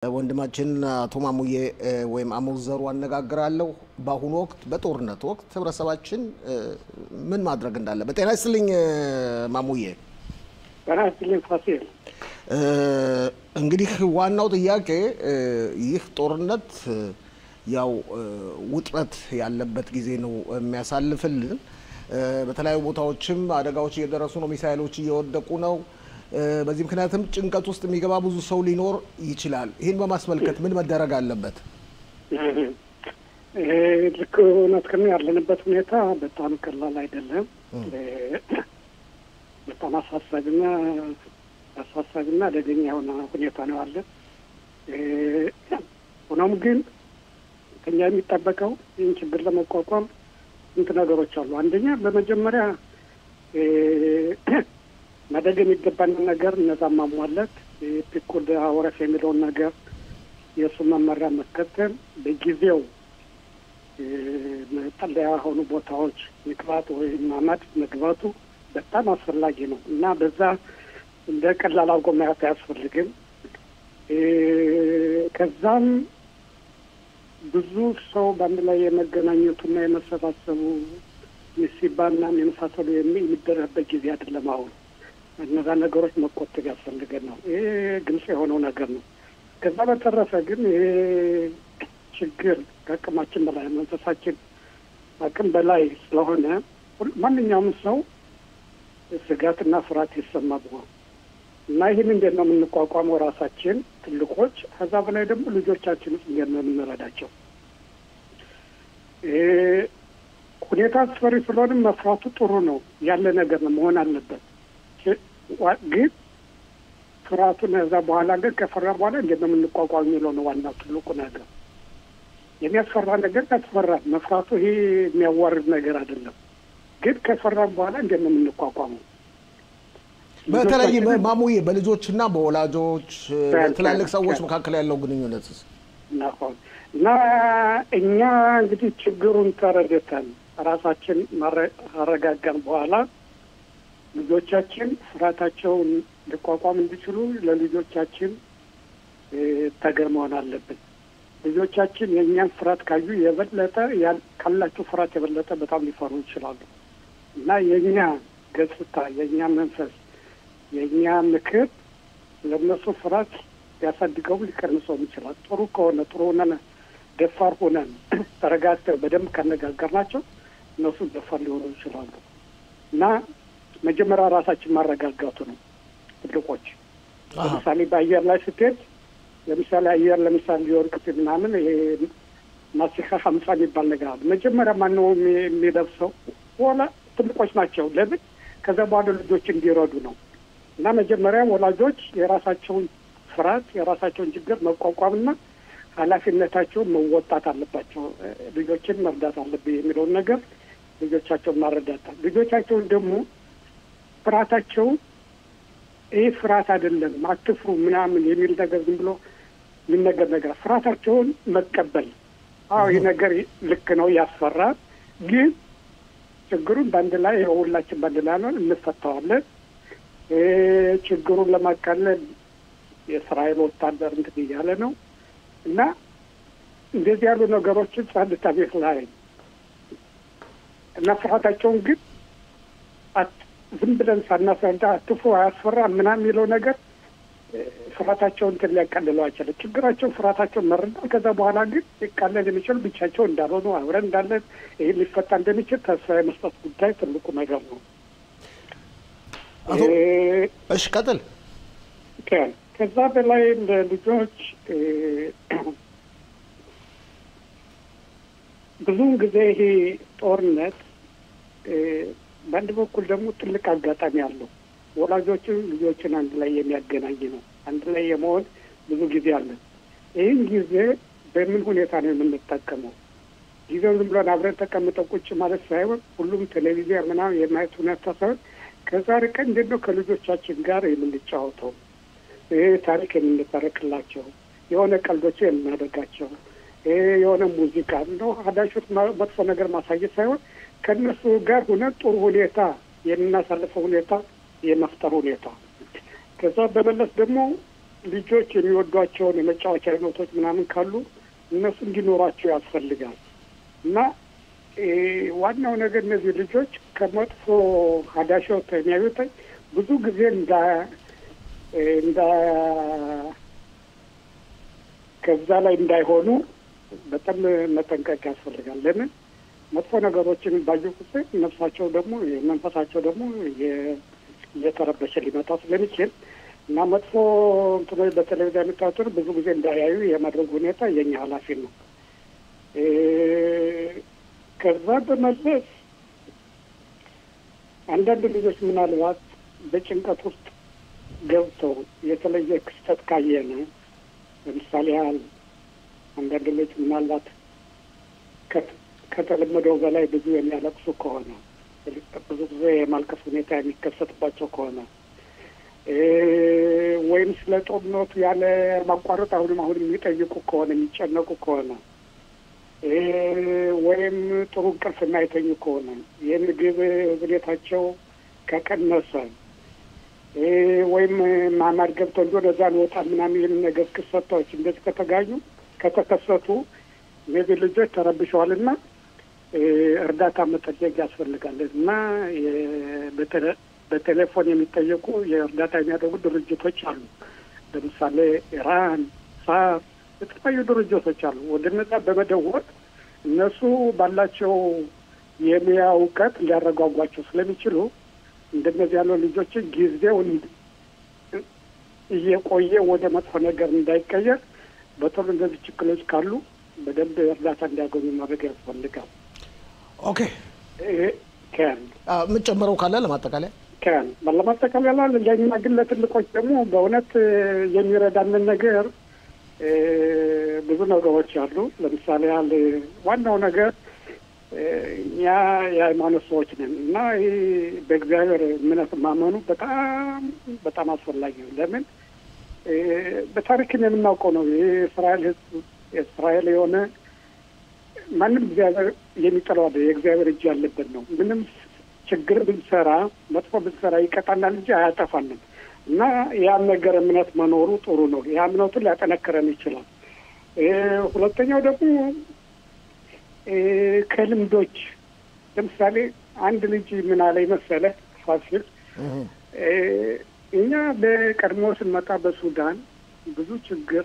ወንድማችን አቶ ማሙዬ ወይም አሞዘሩ አነጋግራለሁ በአሁኑ ወቅት በጦርነት ወቅት ህብረተሰባችን ምን ማድረግ እንዳለ በጤና ይስጥልኝ ማሙዬ ጤና ይስጥልኝ ፋሲል እንግዲህ ዋናው ጥያቄ ይህ ጦርነት ያው ውጥረት ያለበት ጊዜ ነው የሚያሳልፍልን በተለያዩ ቦታዎችም አደጋዎች እየደረሱ ነው ሚሳኤሎች እየወደቁ ነው በዚህ ምክንያቱም ጭንቀት ውስጥ የሚገባ ብዙ ሰው ሊኖር ይችላል ይሄን በማስመልከት ምን መደረግ አለበት ልክ እውነት ከምን ያለንበት ሁኔታ በጣም ቀላል አይደለም በጣም አሳሳቢና አደገኛ የሆነ ሁኔታ ነው ያለ ሆኖም ግን ከኛ የሚጠበቀው ይህን ችግር ለመቋቋም ስንት ነገሮች አሉ አንደኛ በመጀመሪያ ማድረግ የሚገባን ነገር እነዛ ማሟላት ፒኮድ አወረፍ የሚለውን ነገር የእሱ መመሪያ መከተል በጊዜው መጠለያ ሆኑ ቦታዎች መግባት ወይም ማማድ መግባቱ በጣም አስፈላጊ ነው እና በዛ እንደ ቀላል አድርጎ ማየት አያስፈልግም ከዛም ብዙ ሰው በአንድ ላይ የመገናኘቱና የመሰባሰቡ ሲባልና የመሳሰሉ የሚደረግበት ጊዜ አይደለም አሁን እነዛ ነገሮች መቆጠብ ያስፈልገን ነው ይሄ ግልጽ የሆነው ነገር ነው ከዛ በተረፈ ግን ይሄ ችግር ከአቅማችን በላይ መንፈሳችን አቅም በላይ ስለሆነ ማንኛውም ሰው ስጋትና ፍርሃት ይሰማዋል እና ይህን እንዴት ነው የምንቋቋመው ራሳችን ትልቆች ከዛ በላይ ደግሞ ልጆቻችን እንዴት ነው የምንረዳቸው ሁኔታ አስፈሪ ስለሆነ መፍራቱ ጥሩ ነው ያለ ነገር ነው መሆን አለበት ግን ፍርሃቱን እዛ በኋላ ግን ከፈራ በኋላ እንዴት ነው የምንቋቋም የሚለው ነው ዋናው ትልቁ ነገር የሚያስፈራ ነገር ያስፈራ መፍራቱ ይሄ የሚያዋርድ ነገር አይደለም ግን ከፈራ በኋላ እንዴት ነው የምንቋቋመው በተለይ ማሙዬ በልጆችና በወላጆች ትላልቅ ሰዎች መካከል ያለው ግንኙነትስ እና እኛ እንግዲህ ችግሩን ተረድተን ራሳችን ማረጋጋን በኋላ ልጆቻችን ፍርሃታቸውን ሊቋቋም እንዲችሉ ለልጆቻችን ተገር መሆን አለብን ልጆቻችን የእኛን ፍርሃት ካዩ የበለጠ ካላቸው ፍርሃት የበለጠ በጣም ሊፈሩ ይችላሉ እና የእኛ ገጽታ የእኛ መንፈስ የእኛ ምክር ለእነሱ ፍርሃት ሊያሳድገው ሊቀንሰውም ይችላል ጥሩ ከሆነ ጥሩ ሆነን ደፋር ሆነን ተረጋግተን በደንብ ካነጋገርናቸው እነሱ ደፋር ሊሆኑ ይችላሉ እና መጀመሪያ ራሳችን ማረጋጋቱ ነው ትልቆች ለምሳሌ በአየር ላይ ስትሄድ ለምሳሌ አየር ለምሳሌ ሊወርቅ ምናምን ይሄ ማስቲካ 50 የሚባል ነገር አለ መጀመሪያ ማነው የሚደርሰው ወላ ትልቆች ናቸው ለምን ከዛ በኋላ ልጆች እንዲረዱ ነው እና መጀመሪያ ወላጆች የራሳቸውን ፍርሃት የራሳቸውን ችግር መቋቋምና ኃላፊነታቸውን መወጣት አለባቸው ልጆችን መርዳት አለብኝ የሚለውን ነገር ልጆቻቸውን ማረዳት ልጆቻቸውን ደግሞ ፍርሃታቸው ይሄ ፍርሃት አይደለም አትፍሩ ምናምን የሚል ነገር ዝም ብሎ የሚነገር ነገር ፍርሃታቸውን መቀበል አዎ ይሄ ነገር ልክ ነው ያስፈራል ግን ችግሩን በአንድ ላይ ሁላችን በአንድ ላይ ነው እንፈታዋለን ችግሩን ለማቃለል የእስራኤል ወታደር እንግዲህ እያለ ነው እና እንደዚህ ያሉ ነገሮችን ጸጥታ ቤት ላይ እና ፍርሃታቸውን ግን ዝም ብለን ሳናስረዳ አትፍሩ አያስፈራ ምናምን የሚለው ነገር ፍርሃታቸውን ሊያቃልለው አይችልም ችግራቸውን ፍርሃታቸውን መረዳት ከዛ በኋላ ግን ሊቃለል የሚችል ብቻቸው እንዳልሆኑ አብረን እንዳለን ይህ ሊፈታ እንደሚችል ተስፋ የመስጠት ጉዳይ ትልቁ ነገር ነው እሺ ቀጥል ከዛ በላይ ለልጆች ብዙውን ጊዜ ይሄ ጦርነት በአንድ በኩል ደግሞ ትልቅ አጋጣሚ አለው ወላጆችን ልጆችን አንድ ላይ የሚያገናኝ ነው አንድ ላይ የመሆን ብዙ ጊዜ አለ ይህን ጊዜ በምን ሁኔታ ነው የምንጠቀመው ጊዜውን ዝም ብለን አብረን ተቀምጠን ቁጭ ማለት ሳይሆን ሁሉም ቴሌቪዥን ምናምን የማየት ሁኔታ ሳይሆን ከዛ ርቀን እንዴት ነው ከልጆቻችን ጋር የምንጫወተው ይሄ ታሪክ የምንተረክላቸው የሆነ ቀልዶች የምናደርጋቸው የሆነ ሙዚቃ ነው አዳሾት መጥፎ ነገር ማሳየት ሳይሆን ከነሱ ጋር ሆነ ጥሩ ሁኔታ የምናሳልፈው ሁኔታ የመፍጠር ሁኔታ ከዛ በመለስ ደግሞ ልጆች የሚወዷቸውን የመጫወቻ አይነቶች ምናምን ካሉ እነሱ እንዲኖራቸው ያስፈልጋል እና ዋናው ነገር እነዚህ ልጆች ከመጥፎ ሀዳሾት የሚያዩት ብዙ ጊዜ ከዛ ላይ እንዳይሆኑ በጣም መጠንቀቅ ያስፈልጋል። ለምን መጥፎ ነገሮችን ባዩ ጊዜ ነፍሳቸው ደግሞ መንፈሳቸው ደግሞ እየተረበሸ ሊመጣ ስለሚችል እና መጥፎ እንትኖች በቴሌቪዥን የሚታዩትን ብዙ ጊዜ እንዳያዩ የማድረግ ሁኔታ የኛ ኃላፊ ነው። ከዛ በመለስ አንዳንድ ልጆች ምናልባት በጭንቀት ውስጥ ገብተው የተለየ ክስተት ካየነ ለምሳሌ ያህል አንዳንድ ልጆች ምናልባት ከተለመደው በላይ ብዙ የሚያለቅሱ ከሆነ ብዙ ጊዜ የማልቀስ ሁኔታ የሚከሰትባቸው ከሆነ ወይም ስለ ጦርነቱ ያለ ማቋረጥ አሁንም የሚጠይቁ ከሆነ የሚጨነቁ ከሆነ ወይም ጥሩ እንቅልፍ የማይተኙ ከሆነ የምግብ ሁኔታቸው ከቀነሰ ወይም ማማር ገብተው እንደሆነ እዛን ወጣ ምናምን ነገር ክስተቶች እንደዚህ ከተከሰቱ እነዚህ ልጆች ተረብሸዋልና እርዳታ መጠየቅ ያስፈልጋል እና በቴሌፎን የሚጠየቁ የእርዳታ የሚያደርጉ ድርጅቶች አሉ። ለምሳሌ ኢራን፣ ሳር የተለያዩ ድርጅቶች አሉ። ወደ እነዛ በመደወል እነሱ ባላቸው የሙያ እውቀት ሊያረጓጓቸው ስለሚችሉ እንደነዚህ ያለው ልጆችን ጊዜውን እየቆየ ወደ መጥፎ ነገር እንዳይቀየር በቶሎ እንደዚህ ችግሮች ካሉ በደንብ እርዳታ እንዲያገኙ ማድረግ ያስፈልጋል። ኦኬ ከን የምትጨምረው ካለ ለማጠቃለያ ለማጠቃለያ ለኛ ግን ለትልቆች ደግሞ በእውነት የሚረዳንን ነገር ብዙ ነገሮች አሉ። ለምሳሌ ያህል ዋናው ነገር እኛ የሃይማኖት ሰዎች ነን እና በእግዚአብሔር እምነት ማመኑ በጣም በጣም አስፈላጊ ነው። ለምን በታሪክም የምናውቀው ነው። የእስራኤል የሆነ ማንም እግዚአብሔር የሚጠላው የእግዚአብሔር እጅ ያለበት ነው። ምንም ችግር ብንሰራ መጥፎ ብንሰራ ይቀጣናል እንጂ አያጠፋንም እና ያን ነገር እምነት መኖሩ ጥሩ ነው። ያ እምነቱን ሊያጠነክረን ይችላል። ሁለተኛው ደግሞ ከልምዶች ለምሳሌ አንድ ልጅ ምን አለ መሰለህ ፋሲል፣ እኛ በቀድሞ ስንመጣ በሱዳን ብዙ ችግር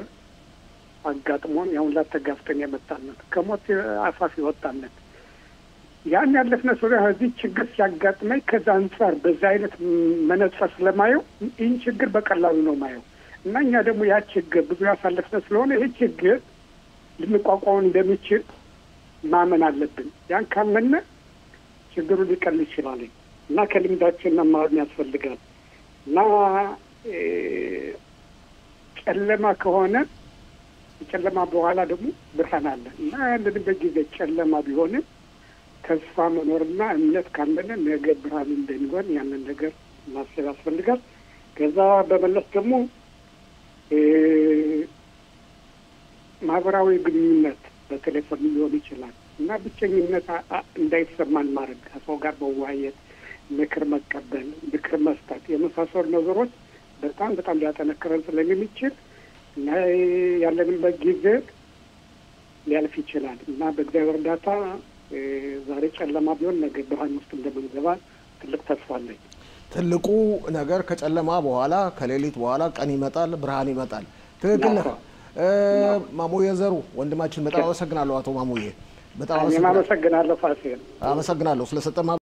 አጋጥሞን ያው ላተጋፍተን የመጣነት ከሞት አፋፍ ይወጣነት ያን ያለፍነ ሱዳን እዚህ ችግር ሲያጋጥመኝ ከዛ አንጻር በዛ አይነት መነጽር ስለማየው ይህን ችግር በቀላሉ ነው ማየው እና እኛ ደግሞ ያ ችግር ብዙ ያሳለፍነ ስለሆነ ይህ ችግር ልንቋቋም እንደሚችል ማመን አለብን። ያን ካመነ ችግሩ ሊቀል ይችላል እና ከልምዳችን መማር ያስፈልጋል እና ጨለማ ከሆነ ጨለማ በኋላ ደግሞ ብርሃን አለ እና ያለንበት ጊዜ ጨለማ ቢሆንም ተስፋ መኖርና እምነት ካለን ነገ ብርሃን እንደሚሆን ያንን ነገር ማሰብ ያስፈልጋል። ከዛ በመለስ ደግሞ ማህበራዊ ግንኙነት በቴሌፎን ሊሆን ይችላል እና ብቸኝነት እንዳይሰማን ማድረግ ከሰው ጋር መወያየት፣ ምክር መቀበል፣ ምክር መስጠት የመሳሰሉ ነገሮች በጣም በጣም ሊያጠነክረን ስለሚችል እና ያለንበት ጊዜ ሊያልፍ ይችላል እና በእግዚአብሔር እርዳታ ዛሬ ጨለማ ቢሆን ነገ ብርሃን ውስጥ እንደምንገባ ትልቅ ተስፋ አለኝ። ትልቁ ነገር ከጨለማ በኋላ ከሌሊት በኋላ ቀን ይመጣል፣ ብርሃን ይመጣል። ትክክል ነህ ማሙዬ ዘሩ ወንድማችን። በጣም አመሰግናለሁ አቶ ማሙዬ። በጣም አመሰግናለሁ ፋሲል። አመሰግናለሁ ስለሰጠማ